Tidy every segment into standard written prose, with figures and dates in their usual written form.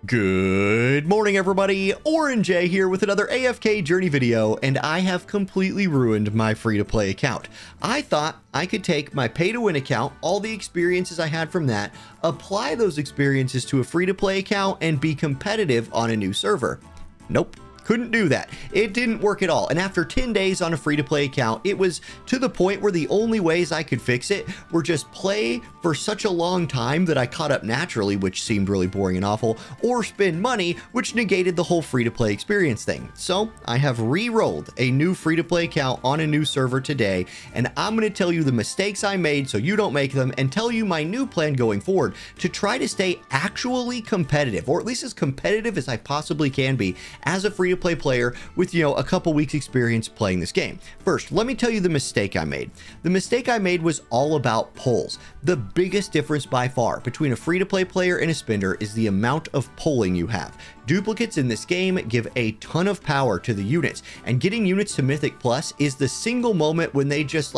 Good morning, everybody. Orange A here with another AFK Journey video, and I have completely ruined my free-to-play account. I thought I could take my pay-to-win account, all the experiences I had from that, apply those experiences to a free-to-play account, and be competitive on a new server. Nope. Couldn't do that. It didn't work at all. And after 10 days on a free-to-play account, it was to the point where the only ways I could fix it were just play for such a long time that I caught up naturally, which seemed really boring and awful, or spend money, which negated the whole free-to-play experience thing. So I have re-rolled a new free-to-play account on a new server today, and I'm going to tell you the mistakes I made so you don't make them, and tell you my new plan going forward to try to stay actually competitive, or at least as competitive as I possibly can be as a free-to-play player with, a couple weeks experience playing this game. First, let me tell you the mistake I made. The mistake I made was all about polls. The biggest difference by far between a free-to-play player and a spender is the amount of polling you have. Duplicates in this game give a ton of power to the units, and getting units to Mythic Plus is the single moment when they just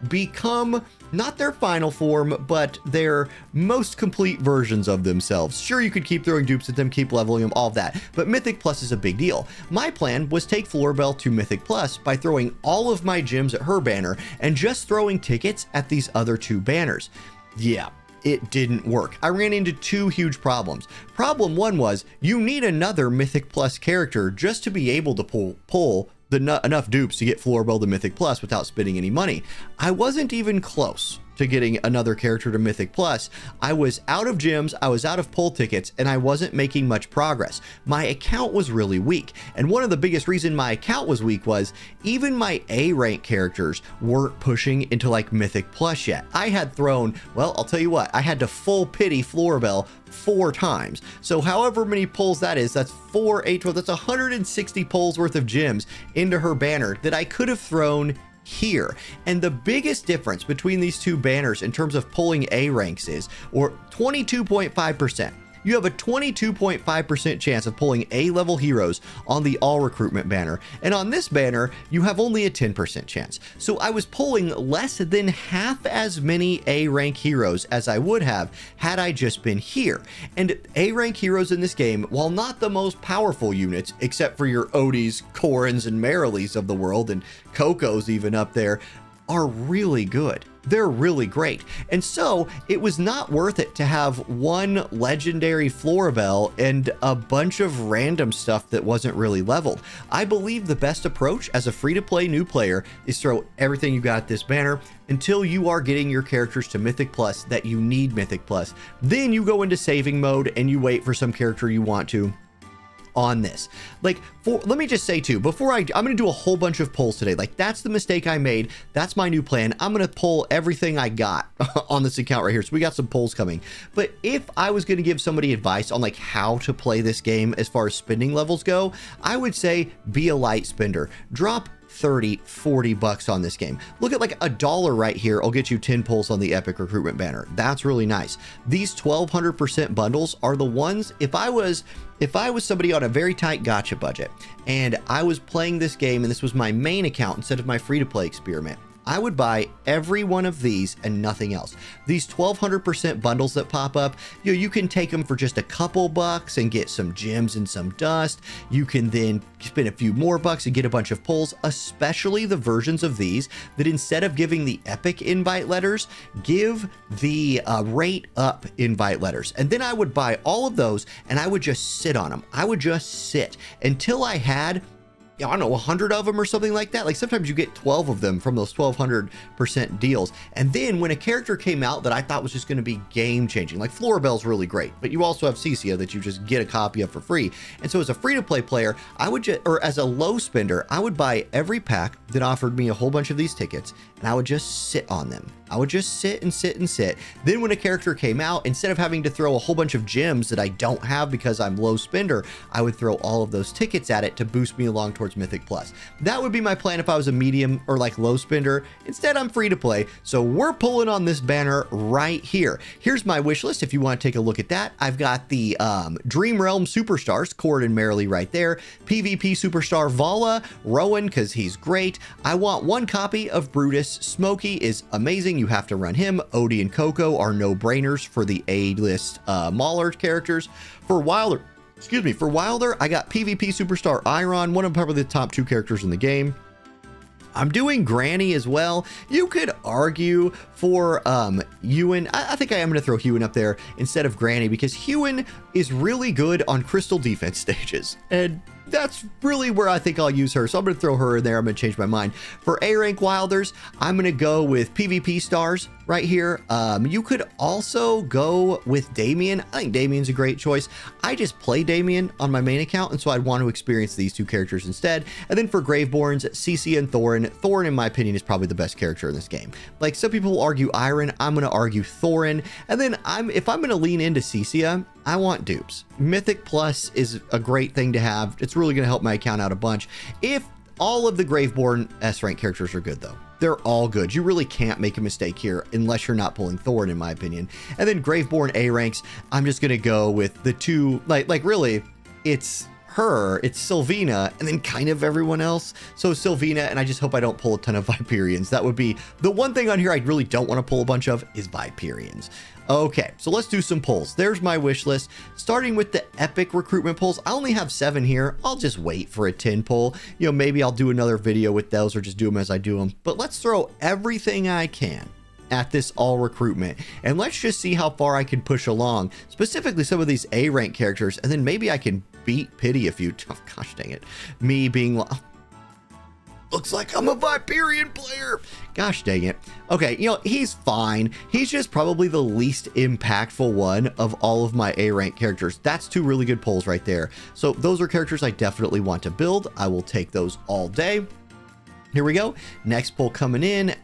become not their final form, but their most complete versions of themselves. Sure, you could keep throwing dupes at them, keep leveling them, all of that, but Mythic Plus is a big deal. My plan was take Florbell to Mythic Plus by throwing all of my gems at her banner and just throwing tickets at these other two banners. Yeah. It didn't work. I ran into two huge problems. Problem one was you need another Mythic Plus character just to be able to pull enough dupes to get Florbell to Mythic Plus without spending any money. I wasn't even close to getting another character to Mythic Plus. I was out of gems, I was out of pull tickets, and I wasn't making much progress. My account was really weak, and one of the biggest reasons my account was weak was even my A rank characters weren't pushing into Mythic Plus yet. I had thrown, well, I'll tell you what, I had to full pity Florbell 4 times. So however many pulls that is, that's 4, 8, 12, that's 160 pulls worth of gems into her banner that I could have thrown here. And the biggest difference between these two banners in terms of pulling A ranks is, or 22.5%. You have a 22.5% chance of pulling A-level heroes on the all recruitment banner. And on this banner, you have only a 10% chance. So I was pulling less than half as many A-rank heroes as I would have had I just been here. And A-rank heroes in this game, while not the most powerful units, except for your Odys, Corins, and Marileys of the world, and Coco's even up there, are really good. They're really great. And so it was not worth it to have one legendary Florbell and a bunch of random stuff that wasn't really leveled. I believe the best approach as a free-to-play new player is throw everything you got at this banner until you are getting your characters to Mythic Plus that you need Mythic Plus. Then you go into saving mode and you wait for some character you want to on this. Let me just say too, before I'm going to do a whole bunch of polls today. That's the mistake I made. That's my new plan. I'm going to pull everything I got on this account right here. So we got some polls coming. But if I was going to give somebody advice on how to play this game as far as spending levels go, I would say be a light spender. Drop 30, 40 bucks on this game. Look at $1 right here. I'll get you 10 pulls on the epic recruitment banner. That's really nice. These 1200% bundles are the ones, if I was somebody on a very tight gacha budget and I was playing this game and this was my main account instead of my free-to-play experiment, I would buy every one of these and nothing else. These 1200% bundles that pop up, you can take them for just a couple bucks and get some gems and some dust. You can then spend a few more bucks and get a bunch of pulls, especially the versions of these that instead of giving the epic invite letters, give the rate up invite letters. And then I would buy all of those and I would just sit on them. I would just sit until I had, I don't know, 100 of them or something like that. Sometimes you get 12 of them from those 1200% deals. And then when a character came out that I thought was just going to be game changing, Florbell's really great, but you also have Cecia that you just get a copy of for free. And so as a free-to-play player, I would just, or as a low spender, I would buy every pack that offered me a whole bunch of these tickets and I would just sit on them. I would just sit and sit and sit. Then when a character came out, instead of having to throw a whole bunch of gems that I don't have because I'm low spender, I would throw all of those tickets at it to boost me along towards Mythic Plus. That would be my plan if I was a medium or low spender. Instead, I'm free to play. So we're pulling on this banner right here. Here's my wish list if you want to take a look at that. I've got the Dream Realm Superstars, Cord and Marilee right there. PvP Superstar Vala, Rowan, because he's great. I want one copy of Brutus. Smokey is amazing. You have to run him. Odie and Coco are no-brainers for the A-list Mauler characters. For Wilder, excuse me, for Wilder, I got PvP Superstar Iron, one of probably the top 2 characters in the game. I'm doing Granny as well. You could argue for Ewan. I think I am going to throw Ewan up there instead of Granny because Ewan is really good on crystal defense stages. And that's really where I think I'll use her. So I'm going to throw her in there. I'm going to change my mind. For A rank Wilders, I'm going to go with PvP stars right here. You could also go with Damien. I think Damien's a great choice. I just play Damien on my main account, and so I'd want to experience these 2 characters instead. And then for Graveborns, Cece and Thorin. Thorin, in my opinion, is probably the best character in this game. Like some people will argue Iron, I'm going to argue Thorin. And then if I'm going to lean into Cece, I want dupes. Mythic Plus is a great thing to have. It's really going to help my account out a bunch. If all of the Graveborn S rank characters are good though. They're all good. You really can't make a mistake here unless you're not pulling Thorin, in my opinion. And then Graveborn A ranks, I'm just going to go with the 2, like really, it's her, it's Sylvina, and then kind of everyone else. So Sylvina, and I just hope I don't pull a ton of Viperians. That would be the one thing on here I really don't want to pull a bunch of is Viperians. Okay, so let's do some pulls. There's my wish list. Starting with the epic recruitment pulls, I only have 7 here. I'll just wait for a 10 pull. You know, maybe I'll do another video with those or just do them as I do them. But let's throw everything I can at this all recruitment, and let's just see how far I can push along, specifically some of these A rank characters, and then maybe I can beat Pity a few. Oh, gosh dang it. Me being looks like I'm a Viperian player. Gosh dang it. Okay, you know, he's fine. He's just probably the least impactful one of all of my A rank characters. That's 2 really good pulls right there. So those are characters I definitely want to build. I will take those all day. Here we go. Next pull coming in.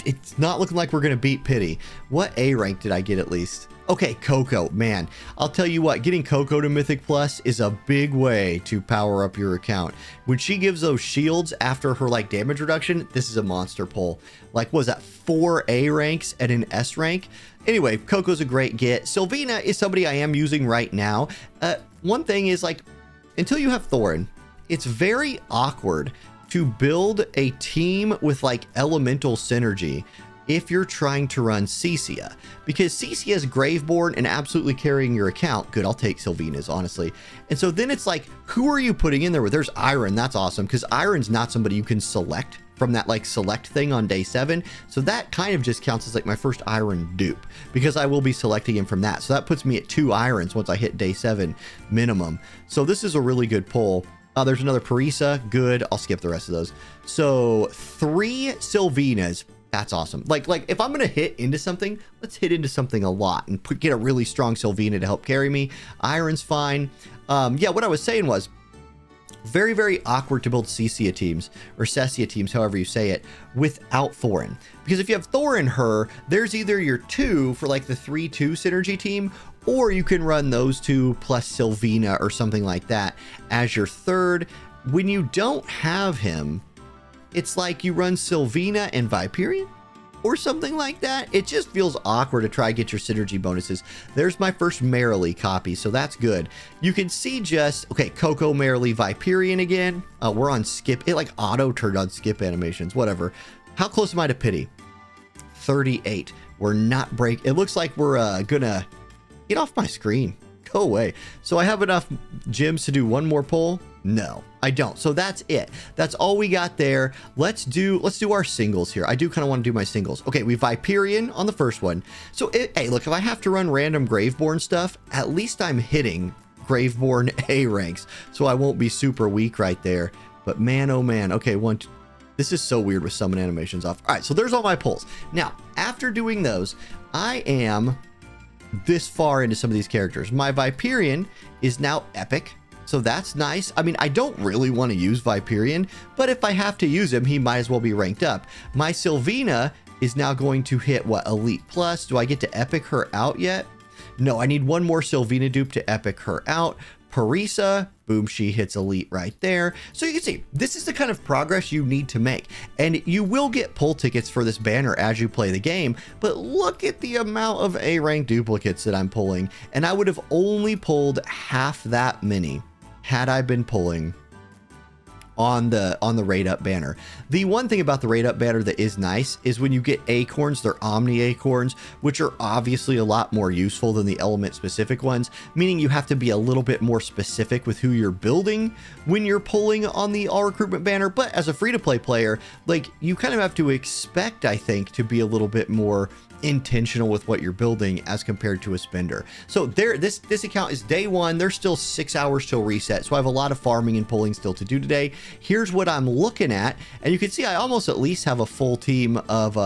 It's not looking like we're going to beat Pity. What A rank did I get at least? Okay, Coco, man, I'll tell you what, getting Coco to Mythic Plus is a big way to power up your account. When she gives those shields after her like damage reduction, this is a monster pull. Like, what was that, 4 A ranks and an S rank? Anyway, Coco's a great get. Sylvina is somebody I am using right now. One thing is, like, until you have Thorin, it's very awkward to build a team with like elemental synergy if you're trying to run Cece, because Cece is Graveborn and absolutely carrying your account. Good, I'll take Sylvina's, honestly. And so then it's like, who are you putting in there with? There's Iron, that's awesome, because Iron's not somebody you can select from that like select thing on day 7. So that kind of just counts as like my first Iron dupe, because I will be selecting him from that. So that puts me at 2 Irons once I hit day 7 minimum. So this is a really good pull. There's another Parisa. Good. I'll skip the rest of those. So 3 Sylvinas. That's awesome. Like if I'm going to hit into something, let's hit into something a lot and get a really strong Sylvina to help carry me. Iron's fine. Yeah, what I was saying was very, very awkward to build Cecia teams or Cecia teams, however you say it, without Thorin. Because if you have Thorin, her, there's either your 2 for like the 3-2 synergy team, or you can run those 2 plus Sylvina or something like that as your 3rd. When you don't have him, it's like you run Sylvina and Viperian or something like that. It just feels awkward to try to get your synergy bonuses. There's my first Merrily copy, so that's good. You can see just, okay, Coco, Merrily, Viperian again. We're on skip. It like auto turned on skip animations, whatever. How close am I to Pity? 38. We're not break. It looks like we're gonna get off my screen. Go away. So I have enough gems to do one more pull? No, I don't. So that's it. That's all we got there. Let's do our singles here. I do kind of want to do my singles. Okay, we Viperian on the first one. So hey, look, if I have to run random Graveborn stuff, at least I'm hitting Graveborn A ranks, so I won't be super weak right there. But man, oh man. Okay, this is so weird with summon animations off. All right, so there's all my pulls. Now, after doing those, I am this far into some of these characters. My Viperian is now epic, so that's nice. I mean, I don't really want to use Viperian, but if I have to use him, he might as well be ranked up. My Sylvina is now going to hit, what, Elite Plus? Do I get to epic her out yet? No, I need one more Sylvina dupe to epic her out. Parisa, boom, she hits Elite right there. So you can see, this is the kind of progress you need to make. And you will get pull tickets for this banner as you play the game, but look at the amount of A-rank duplicates that I'm pulling. And I would have only pulled half that many had I been pulling on the rate up banner. The one thing about the rate up banner that is nice is when you get acorns, they're omni acorns, which are obviously a lot more useful than the element specific ones, meaning you have to be a little bit more specific with who you're building when you're pulling on the all recruitment banner. But as a free to play player, like, you kind of have to expect, I think, to be a little bit more intentional with what you're building as compared to a spender. So there, this account is day one. There's still 6 hours till reset, so I have a lot of farming and pulling still to do today. Here's what I'm looking at, and you can see I almost at least have a full team of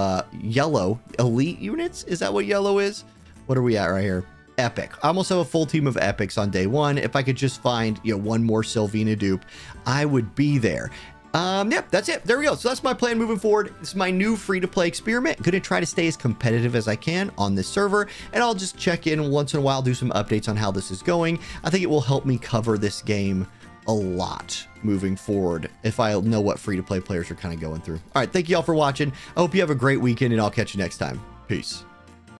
yellow elite units. Is that what yellow is? What are we at right here? Epic. I almost have a full team of epics on day one. If I could just find, you know, one more Sylvina dupe, I would be there. Yep, that's it. There we go. So that's my plan moving forward. It's my new free-to-play experiment. Going to try to stay as competitive as I can on this server, and I'll just check in once in a while, do some updates on how this is going. I think it will help me cover this game a lot moving forward if I know what free-to-play players are kind of going through. All right, thank you all for watching. I hope you have a great weekend, and I'll catch you next time. Peace.